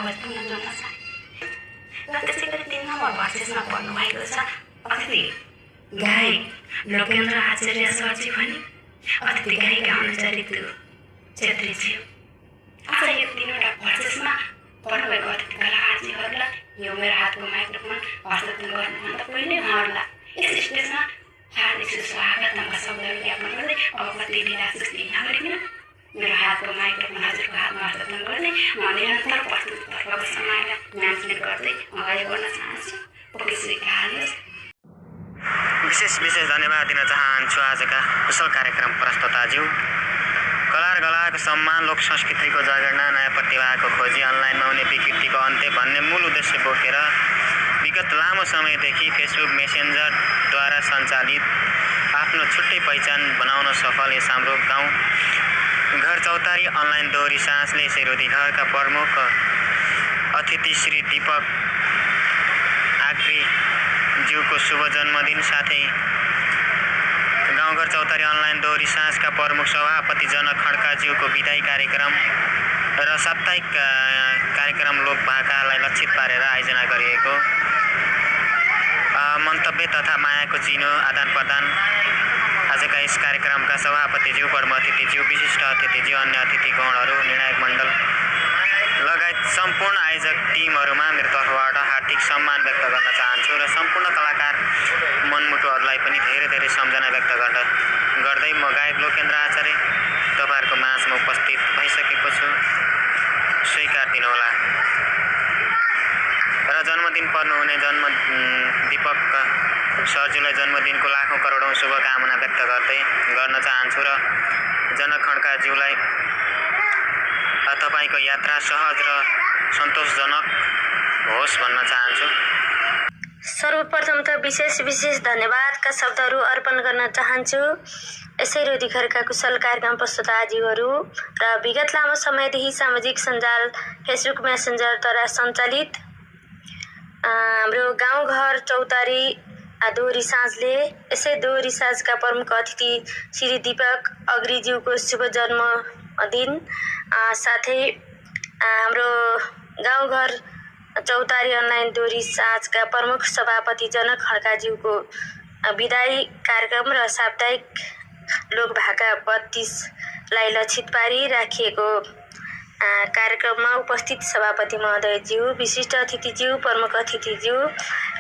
आवाज पनि जोड्न छ र त्यसै गरी 3 नम्बर भर्सेसमा पढ्नु भएको छ अतिथि गायक लोकेन्द्र आचार्य सरजी भने अतिथि गायिका अनुचरित छेत्रीज्यू। आज यो 3वटा भर्सेसमा पढ्नुभएको अतिथि कलाकारजीहरूलाई यो मेरो हातको माइक्रोफोन हस्तान्तरण गर्नुभन्दा पहिले उहाँहरूलाई यस स्टेजमा हार्दिक स्वागतका शब्दहरू ज्ञापन गर्दै अब कति ढिला सुस्ती नगरिकन मेरो हातको माइक्रोफोन हजुरको हातमा हस्तान्तरण गर्दै म निरन्तर प्रस्तुतितर्फको समयलाई म्यानेजमेन्ट गर्दै अगाडि बढ्न चाहन्छु। पक्कै स्वीकार्नुहोस्। विशेष धन्यवाद दिन चाहन्छु आजका कुशल कार्यक्रम प्रस्तुताज्यू। कला र कलाको सम्मान, लोक संस्कृतिको जगेर्ना, नयाँ प्रतिभाको खोजी, अनलाइनमा हुने विकृतिको अन्त्य भन्ने मूल उद्देश्य बोकेर विगत लामो समयदेखि फेसबुक मेसेन्जरद्वारा सञ्चालित आफ्नो छुट्टै पहिचान बनाउन सफल यस हाम्रो गाउँ घर चौतारी अनलाइन दोहोरी साँझले सेरोदी घरका प्रमुख अतिथि श्री दीपक आग्रेज्यूको शुभ जन्मदिन साथै गाउँघर चौतारी अनलाइन दोहोरी साँझका प्रमुख सभापति जनक खड्काज्यूको विदाई कार्यक्रम र साप्ताहिक कार्यक्रम लोकभाकालाई लक्षित पारेर आयोजना गरिएको मन्तव्य तथा मायाको चिनो आदान प्रदान आजका यस कार्यक्रमका सभापतिज्यू, प्रमुख अतिथिज्यू, विशिष्ट अतिथिज्यू, अन्य अतिथिगणहरू, निर्णायक मण्डल लगायत सम्पूर्ण आयोजक टिमहरूमा मेरो तर्फबाट हार्दिक सम्मान व्यक्त गर्न चाहन्छु र सम्पूर्ण कलाकार मनमुटुहरूलाई पनि धेरै सम्झना व्यक्त गर्दै म गायक लोकेन्द्र आचार्य तपाईँहरूको माझमा उपस्थित भइसकेको छु। स्वीकार दिनुहोला र जन्मदिन पर्नुहुने दीपक सरज्यूलाई जन्मदिनको लाखौँ करोडौँ शुभकामना व्यक्त गर्न चाहन्छु र जनक खड्काज्यूलाई तपाईँको यात्रा सहज र सन्तोषजनक होस् भन्न चाहन्छु। सर्वप्रथम त विशेष धन्यवादका शब्दहरू अर्पण गर्न चाहन्छु यसै रोधीघरका कुशल कार्यक्रम प्रस्तुताजीहरू र विगत लामो समयदेखि सामाजिक सञ्जाल फेसबुक मेसेन्जरद्वारा सञ्चालित हाम्रो गाउँघर चौतारी दोहोरी साँझले यसै दोहोरी साँझका प्रमुख अतिथि श्री दीपक अग्रीज्यूको शुभ जन्मदिन साथै हाम्रो गाउँघर चौतारी अनलाइन दोहोरी साँझका प्रमुख सभापति जनक खड्काज्यूको विदाई कार्यक्रम र साप्ताहिक लोकभाका 32लाई लक्षित पारी राखिएको कार्यक्रममा उपस्थित सभापति महोदयज्यू, विशिष्ट अतिथिज्यू, प्रमुख अतिथिज्यू,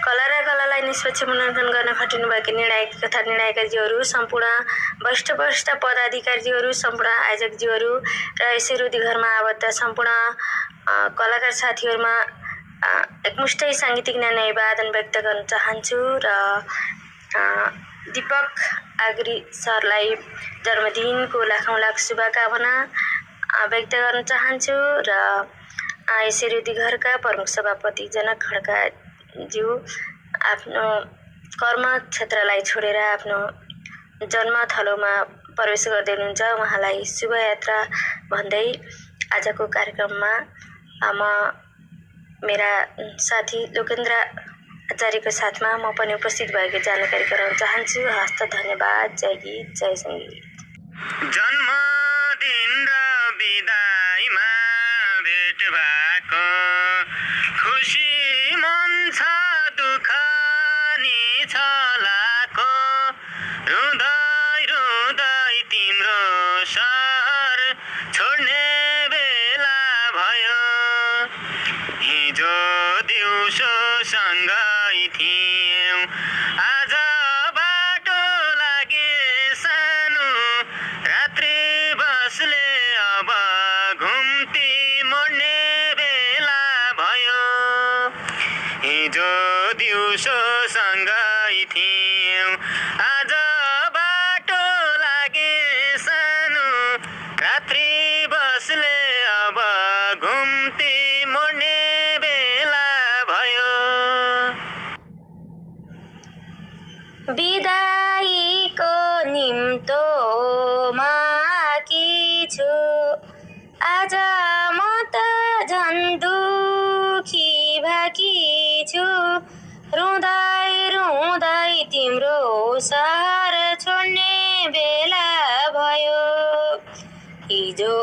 कला र कलालाई निष्पक्ष मूल्याङ्कन गर्न खटिनुभएका निर्णायक तथा निर्णायकज्यूहरू, सम्पूर्ण वरिष्ठ पदाधिकारीज्यूहरू, सम्पूर्ण आयोजकज्यूहरू र यसै रोधीघरमा आबद्ध सम्पूर्ण कलाकार साथीहरूमा एकमुष्टै साङ्गीतिक न्यायवादन व्यक्त गर्न चाहन्छु र दीपक आग्री सरलाई जन्मदिनको लाखौँ लाख शुभकामना व्यक्त गर्न चाहन्छु र यसै रोधीघरका प्रमुख सभापति जनक खड्काज्यू आफ्नो कर्म क्षेत्रलाई छोडेर आफ्नो जन्मथलोमा प्रवेश गर्दै हुनुहुन्छ। उहाँलाई शुभयात्रा भन्दै आजको कार्यक्रममा म मेरा साथी लोकेन्द्र आचार्यको साथमा म पनि उपस्थित भएको जानकारी गराउन चाहन्छु। हस्त धन्यवाद। जय गीत, जय सङ्गीत। जन्मदिन र बिदाईमा भेट भएको खुसी मन छ, दुःख नि छ लाको, रुँदै तिम्रो सहर छोड्ने बेला भयो। हिजो दिउँसो सँगै थियौँ, आज बाटो लागे सानो, रात्रि बसले अब घुम्ती मोड्ने बेला भयो। हिजो दिउँसो सँगै थियौँ, आज बाटो लागे सानो, रात्रि बसले अब घुम्ती मोड्ने बेला भयो। बिदाईको निम्तोमा कि छु, आज म त झन् दुखी भाकी छु, रुँदै तिम्रो सहर छोड्ने बेला भयो। हिजो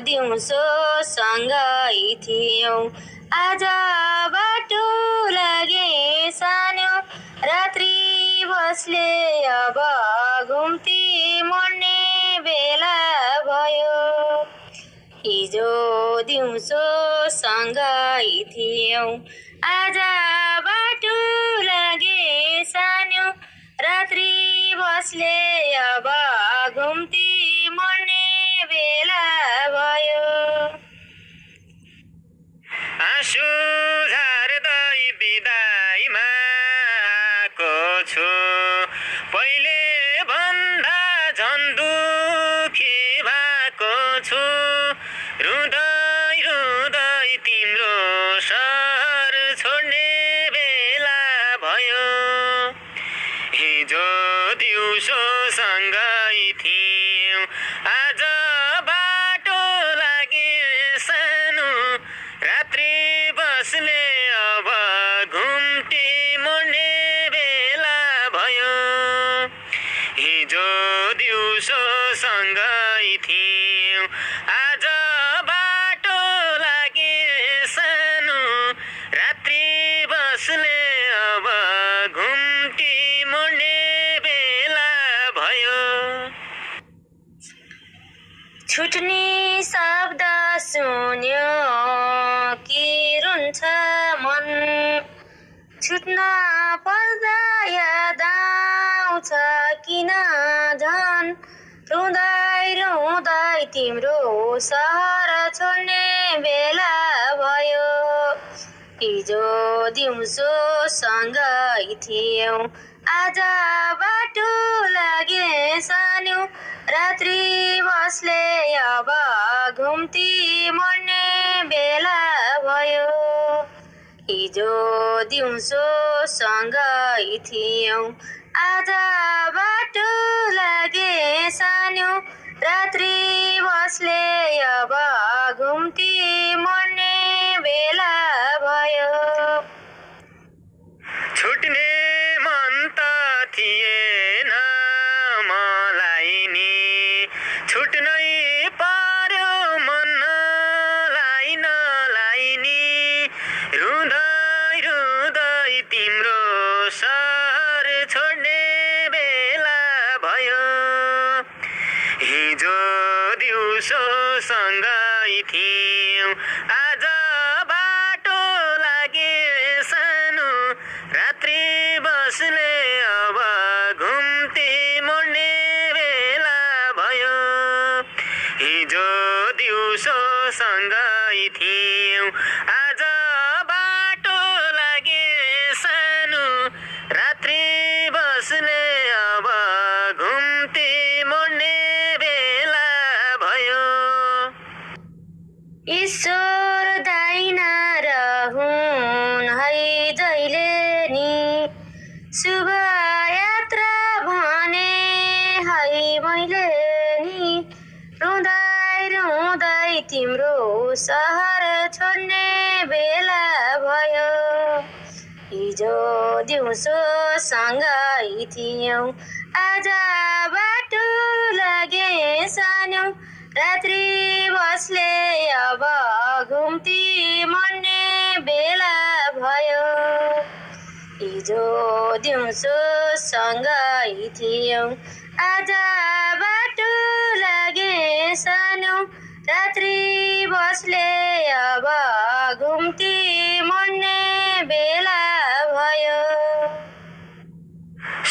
दिउँसो सँगै थियौँ, आज बाटो लागे सानो रात्रि बसले अब घुम्ती मर्ने बेला भयो हिजो दिउँसो सँगै थियौँ आज बाटो लागे सानो रात्रि बसले अब घुम्ती मर्ने बेला भयो आँसु झार्दै बिदाईमा आएको छु पहिले भन्दा झन् दुखी भएको छु रुँदै रुँदै तिम्रो सहर छोड्ने बेला भयो हिजो दिउँसो सँगै थियौँ आज बाटो लागे सानो रात्रि बसले अब घुम्टी मोड्ने बेला भयो हिजो दिउँसो सँगै थियौँ आज बाटो लागे सानो रात्रि बसले अब घुम्टी मोड्ने बेला भयो छुट्ने शब्द सुन्यो कि रुन्छ मन छुट्न पर्दा याद आउँछ किन झन् रुँदै रुँदै तिम्रो सहर छोड्ने बेला भयो हिजो दिउँसो सँगै थियौँ आज बाटो लागे सानो रात्रि बसले अब घुम्ती मर्ने बेला भयो हिजो दिउँसो सँगै थियौँ आज बाटो लागे सानो रात्रि बसले अब घुम्ती मर्ने बेला भयो छुट्ने मन त थिएन मलाई नि छुट्नै पर्यो मनलाई नलाई नि रुँदै रुँदै तिम्रो सहर छोड्ने बेला भयो हिजो दिउँसो सँगै थियौँ आज बाटो लागे सानो रात्रि बसले अब घुम्ती मोड्ने बेला भयो हिजो दिउँसो सँगै थियौँ आज बाटो लागे सानो रात्रि बसले अब घुम्ती मोड्ने बेला भयो ईश्वर दाइना रहून् है जहिले नि शुभ यात्रा भने है मैले नि रुँदै रुँदै तिम्रो सहर छोड्ने बेला भयो हिजो दिउँसो सँगै थियौँ आज बाटो लागे सानो रात्रि बसले अब घुम्ती मर्ने बेला भयो हिजो दिउँसो सँगै थियौँ आज बाटो लागे सानो रात्रि बसले अब घुम्ती मर्ने बेला भयो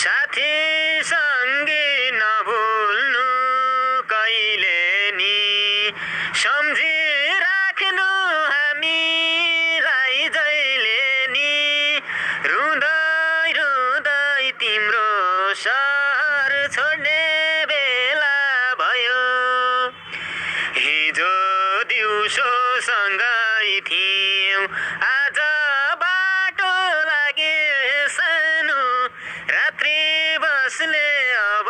साथी सँगै नभुल्नु कहिले नि सम्झिराख्नु हामीलाई जहिले नि रुँदै रुँदै तिम्रो सहर छोड्ने बेला भयो हिजो दिउँसो सँगै थियौँ आज बाटो लागे सानो रात्रि बसले अब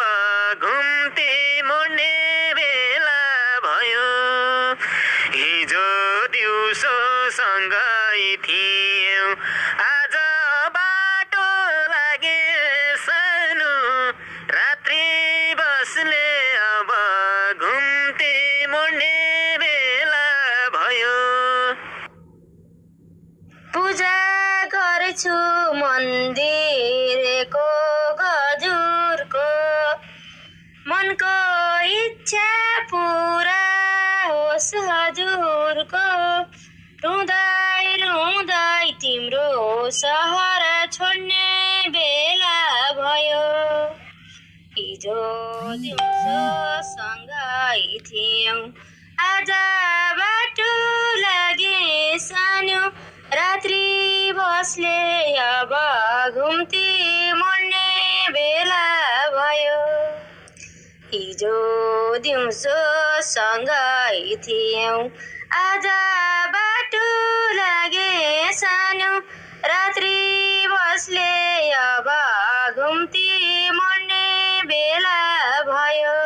घुम्ती मोड्ने बेला भयो हिजो दिउँसो सँगै थियौँ आज बाटो लागे सानो रात्रि बसले अब घुम्ती मोड्ने बेला भयो छु मन्दिरको गजुरको मनको इच्छा पुरा होस् हजुरको रुँदै रुँदै तिम्रो सहर छोड्ने बेला भयो हिजो दिउँसो सँगै थियौँ आज बाटो लागे सानो रात्रि बसले अब घुम्ती मोड्ने बेला भयो हिजो दिउँसो सँगै थियौँ आज बाटो लागे सानो रात्रि बसले अब घुम्ती मोड्ने बेला भयो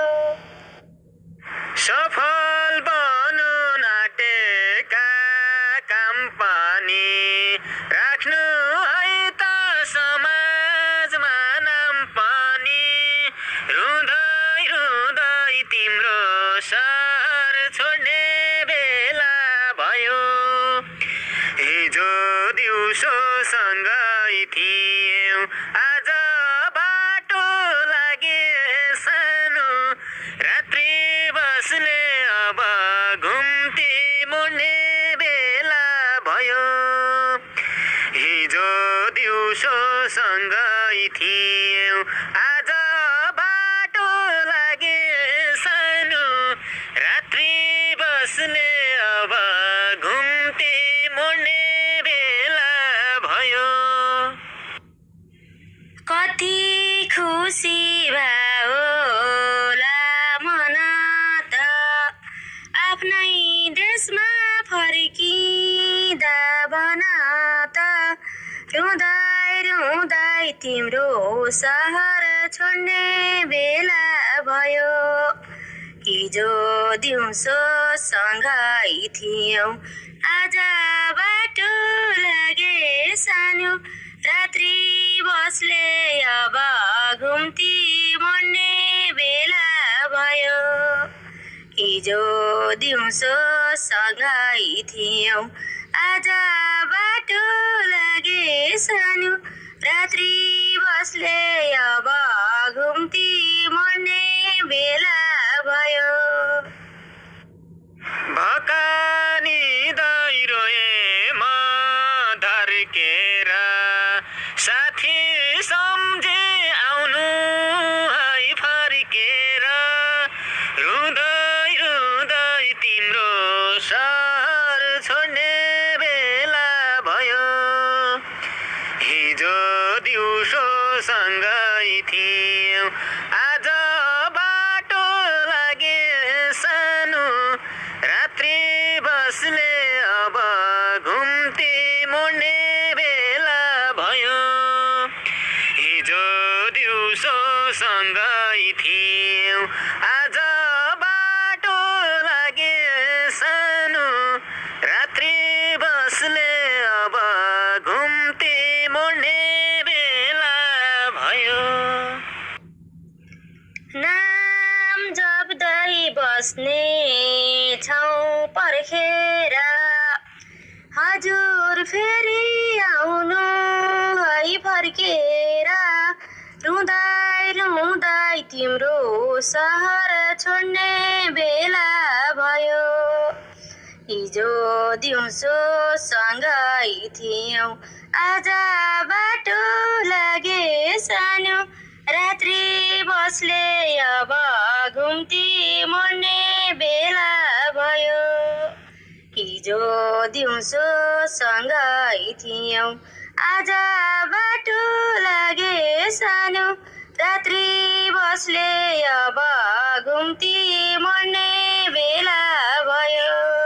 सफल बनु नाटेका काम पनि राख्नु है त समाजमा नाम पनि रुँदै रुँदै तिम्रो सहर छोड्ने बेला भयो हिजो दिउँसो सँगै थियौँ आज बाटो लागे सानो रात्रि बसले अब घुम्ती मोड्ने बेला भयो हिजो दिउँसो सँगै थियौँ आज बाटो लागे सानो रात्रि बसले अब घुम्ती मोड्ने बेला भयो कति खुसी होला मन त आफ्नै देशमा फर्किँदा भन त रुँदै रुँदै तिम्रो सहर छोड्ने बेला भयो हिजो दिउँसो सँगै थियौँ आज बाटो लागे सानो रात्रि बसले अब घुम्ती मोड्ने बेला भयो हिजो दिउँसो सँगै थियौँ आज बाटो लागे सानो रात्रि बसले अब घुम्ती मोड्ने बेला भयो भकानी दैरोए म धर्केर साथी सम्झे आउनु है फर्केर रुँदै रुँदै तिम्रो सहर छोड्ने बेला भयो हिजो दिउँसो सँगै थियौँ आज बाटो लागे सानो रात्रि बसले अब घुम्ती मोड्ने बेला भयो हिजो दिउँसो सँगै थियौँ आज बाटो लागे सानो रात्रि बसले अब घुम्ती मोड्ने बेला भयो नाम जप्दै बस्ने छौँ पर्खेर हजुर फेरि आउनु है फर्केर रुँदै रुँदै तिम्रो सहर छोड्ने बेला भयो हिजो दिउँसो सँगै थियौँ आज बाटो लागे सानो रात्रि बसले अब घुम्ती मोड्ने बेला भयो हिजो दिउँसो सँगै थियौँ आज बाटो लागे सानो रात्रि बसले अब घुम्ती मोड्ने बेला भयो